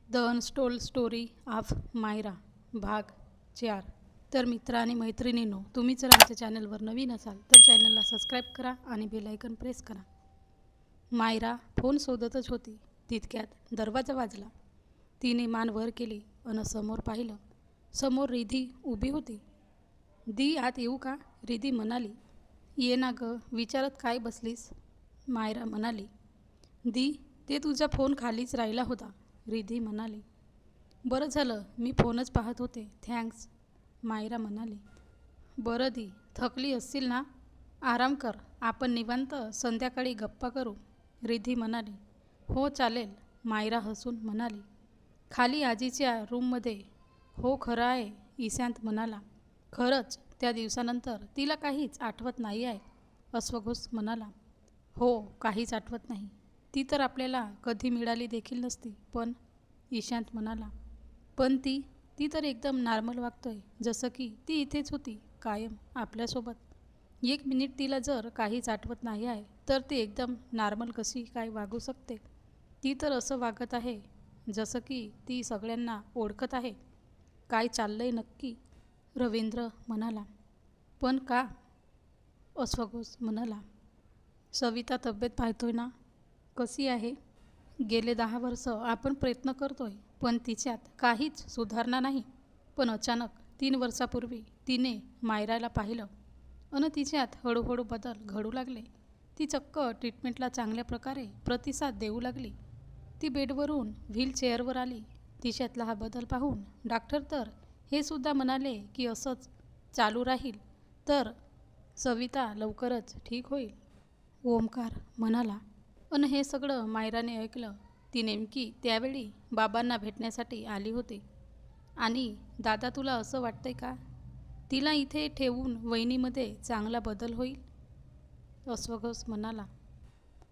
The untold story of Maira भाग 4. तर मित्र आणि मैत्रिणींनो, तुम्ही जर आमच्या चॅनलवर नवीन असाल तर चॅनलला सबस्क्राईब करा आणि बेल आयकन प्रेस करा. मायरा फोन शोधतच होती. तितक्यात दरवाजा वाजला. तिने मान वर केली आणि समोर पाहिलं. समोर रिधी उभी होती. दी, आत येऊ का? रिधी म्हणाली. ये ना ग, विचारत काय बसलीस? मायरा म्हणाली. दी, ते तुझा फोन खालीच राहिला होता, रिधी म्हणाली. बरं झालं, मी फोनच पाहत होते, थँक्स, मायरा म्हणाली. बरं दी, थकली असशील ना? आराम कर, आपण निवांत संध्याकाळी गप्पा करू, रिधी म्हणाली. हो चालेल, मायरा हसून म्हणाली. खाली आजीच्या रूममध्ये? हो खरं आहे, ईशांत म्हणाला. खरंच, त्या दिवसानंतर तिला काहीच आठवत नाही आहे, अस्वघोष म्हणाला. हो, काहीच आठवत नाही. ती तर आपल्याला कधी मिळाली देखील नसती, पण, ईशांत म्हणाला. पण ती ती तर एकदम नॉर्मल वागतोय, जसं की ती इथेच होती कायम आपल्यासोबत. 1 मिनिट तिला जर काहीच आठवत नाही आहे तर ती एकदम नॉर्मल कशी काय वागू शकते? ती तर असं वागत आहे जसं की ती सगळ्यांना ओळखत आहे. काय चाललंय नक्की? रवींद्र म्हणाला. पण का? अस्वघोष म्हणाला. सविता तब्येत पाहतोय ना, कशी आहे? गेले 10 वर्ष आपण प्रयत्न करतोय, पण तिच्यात काहीच सुधारणा नाही. पण अचानक 3 वर्षापूर्वी तिने मायराला पाहिलं आणि तिच्यात हळूहळू बदल घडू लागले. ती चक्क ट्रीटमेंटला चांगल्या प्रकारे प्रतिसाद देऊ लागली. ती बेडवरून व्हीलचेअरवर आली. तिच्यातला हा बदल पाहून डॉक्टर तर हे सुद्धा म्हणाले की असंच चालू राहील तर सविता लवकरच ठीक होईल, ओमकार म्हणाला. आणि हे सगळं मायराने ऐकलं. ती नेमकी त्यावेळी बाबांना भेटण्यासाठी आली होती. आणि दादा, तुला असं वाटतंय का तिला इथे ठेवून वहिनीमध्ये चांगला बदल होईल? अस्वघोष म्हणाला.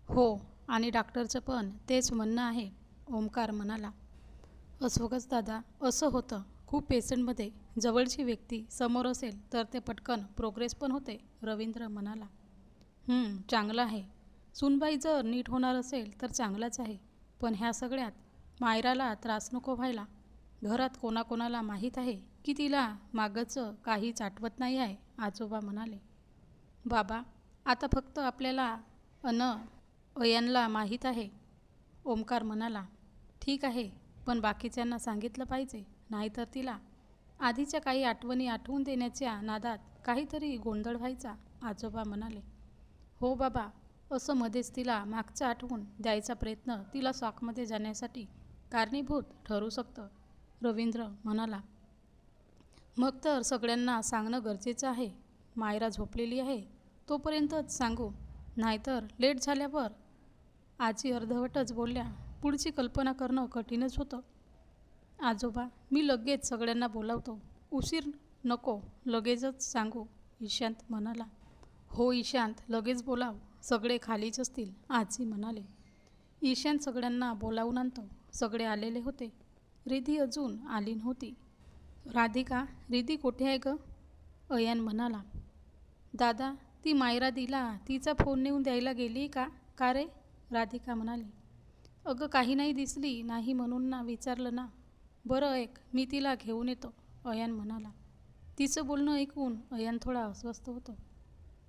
हो, आणि डॉक्टरचं पण तेच म्हणणं आहे, ओमकार म्हणाला. अस्वघोष दादा, असं होतं खूप पेशंटमध्ये जवळची व्यक्ती समोर असेल तर ते पटकन प्रोग्रेस पण होते, रवींद्र म्हणाला. चांगलं आहे. सूनबाई जर नीट होणार असेल तर चांगलाच आहे. पण ह्या सगळ्यात मायराला त्रास नको व्हायला. घरात कोणाकोणाला माहीत आहे की तिला मागचं काहीच आठवत नाही आहे, आजोबा म्हणाले. बाबा, आता फक्त आपल्याला अयनला माहीत आहे, ओमकार म्हणाला. ठीक आहे, पण बाकीच्यांना सांगितलं पाहिजे, नाहीतर तिला आधीच्या काही आठवणी आठवून देण्याच्या नादात काहीतरी गोंधळ व्हायचा, आजोबा म्हणाले. हो बाबा, असं मध्येच तिला मागचं आठवून द्यायचा प्रयत्न तिला शॉकमध्ये जाण्यासाठी कारणीभूत ठरू शकतं, रवींद्र म्हणाला. मग तर सगळ्यांना सांगणं गरजेचं आहे. मायरा झोपलेली आहे तोपर्यंतच सांगू, नाहीतर लेट झाल्यावर. आजी अर्धवटच बोलल्या. पुढची कल्पना करणं कठीणच होतं. आजोबा, मी लगेच सगळ्यांना बोलावतो, उशीर नको, लगेचच सांगू, ईशांत म्हणाला. हो ईशांत, लगेच बोलाव, सगळे खालीच असतील, आजी म्हणाले. ईशांत सगळ्यांना बोलावून आणतो. सगळे आलेले होते. रिधी अजून आली नव्हती. राधिका, रिधी कुठे आहे ग? अयन म्हणाला. दादा, ती मायरा दिला तिचा फोन नेऊन द्यायला गेली का? का रे? राधिका म्हणाली. अगं, काही नाही, दिसली नाही म्हणून ना विचारलं ना. बरं ऐक, मी तिला घेऊन येतो, अयन म्हणाला. तिचं बोलणं ऐकून अयन थोडा अस्वस्थ होतो.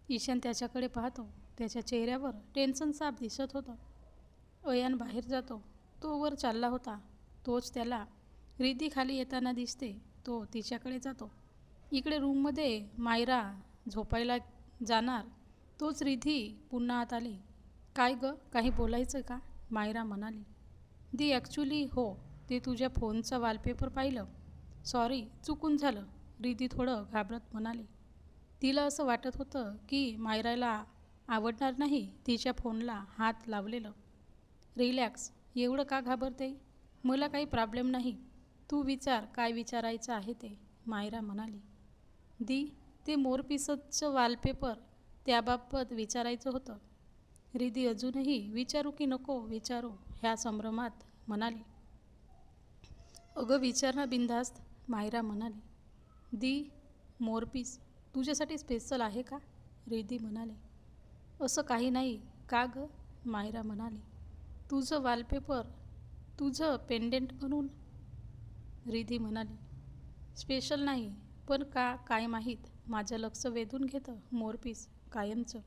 ईशान त्याच्याकडे पाहतो. त्याच्या चेहऱ्यावर टेन्शन साफ दिसत होतं. अयन बाहेर जातो. तो वर चालला होता. तोच त्याला रिधी खाली येताना दिसते. तो तिच्याकडे जातो. इकडे रूममध्ये मायरा झोपायला जाणार तोच रिधी पुन्हा आत आली. काय ग, काही बोलायचं का? मायरा म्हणाली. दी, ॲक्च्युली हो, ते तुझ्या फोनचं वॉलपेपर पाहिलं. सॉरी, चुकून झालं, रिधी थोडं घाबरत म्हणाली. तिला असं वाटत होतं की मायराला आवडणार नाही तिच्या फोनला हात लावलेलं. रिलॅक्स, एवढं का घाबरते? मला काही प्रॉब्लेम नाही. तू विचार, काय विचारायचं आहे ते, मायरा म्हणाली. दी, ते मोरपिसचं वॉलपेपर, त्याबाबत विचारायचं होतं. रिधी अजूनही विचारू की नको विचारू ह्या संभ्रमात म्हणाली. अगं विचार ना बिनधास्त, मायरा म्हणाली. दी, मोरपीस तुझ्यासाठी स्पेशल आहे का? रिधी म्हणाले. असं काही नाही. का ग? मायरा म्हणाली. तुझं वॉलपेपर तुझं पेंडेंट म्हणून? रिधी म्हणाली. स्पेशल नाही, पण काय माहीत, माझं लक्ष वेधून घेतं मोरपीस कायमचं.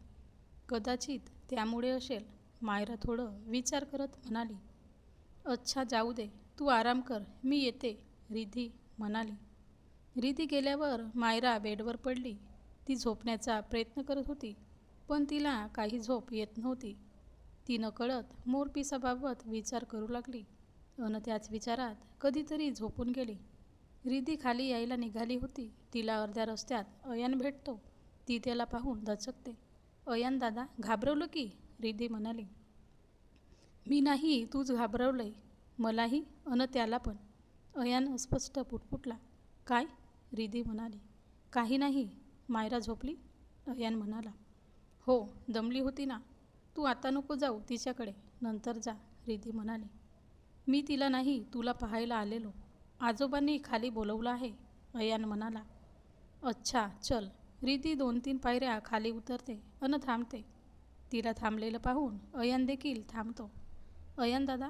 कदाचित त्यामुळे असेल. मायरा थोडं विचार करत म्हणाली. अच्छा जाऊ दे, तू आराम कर, मी येते, रिधी म्हणाली. रिधी गेल्यावर मायरा बेडवर पडली. ती झोपण्याचा प्रयत्न करत होती, पण तिला काही झोप येत नव्हती. ती नकळत मोरपिसाबाबत विचार करू लागली अन त्याच विचारात कधीतरी झोपून गेली. रिधी खाली यायला निघाली होती. तिला अर्ध्या रस्त्यात अयान भेटतो. ती त्याला पाहून दचकते. अयान दादा, घाबरवलं की? रिधी म्हणाली. मी नाही, तूच घाबरवलंय. मलाही अन त्याला पण. अयान अस्पष्ट पुटपुटला. काय? रिधी म्हणाली. काही नाही. मायरा झोपली? अयान म्हणाला. हो, दमली होती ना. तू आता नको जाऊ तिच्याकडे, नंतर जा, रिधी म्हणाली. मी तिला नाही, तुला पाहायला आलेलो. आजोबांनी खाली बोलवलं आहे, अयान म्हणाला. अच्छा, चल. रिधी 2-3 पायऱ्या खाली उतरते अन थांबते. तिला थांबलेलं पाहून अयान देखील थांबतो. अयान दादा,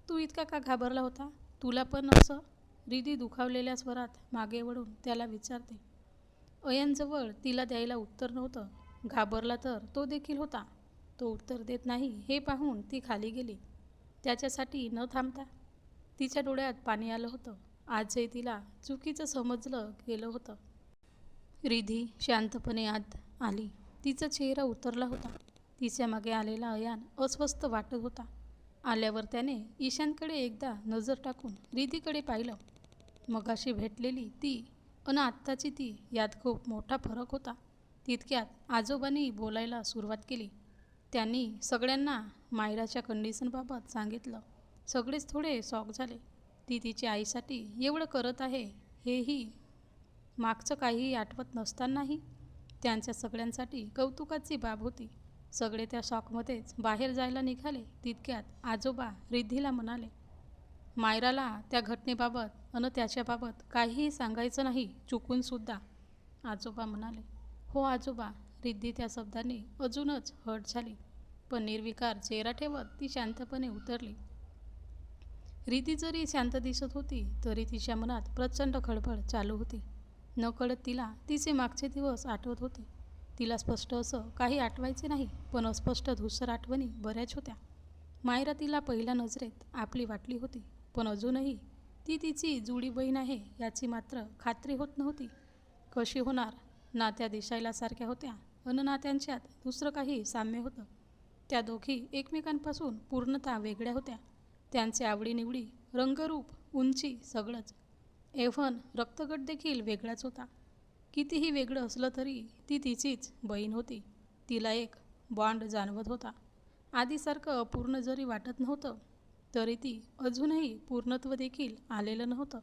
तू इतका का घाबरला होता? तुला पण असं? रिधी दुखावलेल्या स्वरात मागे वळून त्याला विचारते. अयानजवळ तिला द्यायला उत्तर नव्हतं. घाबरला तर तो देखील होता. तो उत्तर देत नाही हे पाहून ती खाली गेली. त्याच्यासाठी न थांबता. तिच्या डोळ्यात पाणी आलं होतं. आजही तिला चुकीचं समजलं गेलं होतं. रिधी शांतपणे आत आली. तिचा चेहरा उतरला होता. तिच्या मागे आलेला अयान अस्वस्थ वाटत होता. आल्यावर त्याने ईशानकडे एकदा नजर टाकून रिधीकडे पाहिलं. मगाशी भेटलेली ती अन आत्ताची ती यात खूप मोठा फरक होता. तितक्यात आजोबांनी बोलायला सुरुवात केली. त्यांनी सगळ्यांना मायराच्या कंडिशनबाबत सांगितलं. सगळेच थोडे शॉक झाले. ती तिच्या आईसाठी एवढं करत आहे हेही मागचं काहीही आठवत नसतानाही त्यांच्या सगळ्यांसाठी कौतुकाची बाब होती. सगळे त्या शॉकमध्येच बाहेर जायला निघाले. तितक्यात आजोबा रिद्धीला म्हणाले. मायराला त्या घटनेबाबत अन त्याच्याबाबत काहीही सांगायचं नाही, चुकूनसुद्धा. आजोबा म्हणाले. हो आजोबा. रिद्धी त्या शब्दांनी अजूनच हट झाली, पण निर्विकार चेहरा ठेवत ती शांतपणे उतरली. रिद्धी जरी शांत दिसत होती तरी तिच्या मनात प्रचंड खळबळ चालू होती. नकळत तिला तिचे मागचे दिवस आठवत होते. तिला स्पष्ट असं काही आठवायचे नाही, पण अस्पष्ट धूसर आठवणी बऱ्याच होत्या. मायरा तिला पहिल्या नजरेत आपली वाटली होती, पण अजूनही ती तिची जुळी बहीण आहे याची मात्र खात्री होत नव्हती. कशी होणार? ना त्या दिसायला सारख्या होत्या अन ना त्यांच्यात दुसरं काही साम्य होतं. त्या दोघी एकमेकांपासून पूर्णतः वेगळ्या होत्या. त्यांचे आवडीनिवडी, रंगरूप, उंची सगळंच. एव्हन रक्तगट देखील वेगळाच होता. कितीही वेगळं असलं तरी ती तिचीच बहीण होती. तिला एक बॉन्ड जाणवत होता. आधीसारखं अपूर्ण जरी वाटत नव्हतं तरी ती अजूनही पूर्णत्व देखील आलेलं नव्हतं.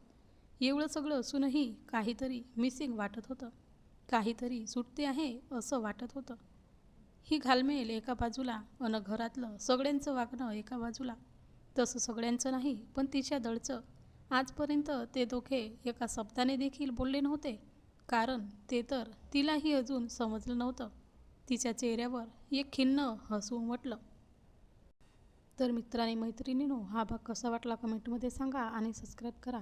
एवढं सगळं असूनही काहीतरी मिसिंग वाटत होतं. काहीतरी सुटते आहे असं वाटत होतं. ही घालमेल एका बाजूला अन घरातलं सगळ्यांचं वागणं एका बाजूला. तसं सगळ्यांचं नाही, पण तिच्या दडचं. आजपर्यंत ते दोघे एका शब्दाने देखील बोलले नव्हते, कारण ते तर तिलाही अजून समजलं नव्हतं. तिच्या चेहऱ्यावर एक खिन्न हसू उमटलं. तर मित्रांनी मैत्रिणींनो, हा भाग कसा वाटला कमेंटमध्ये सांगा आणि सबस्क्राईब करा.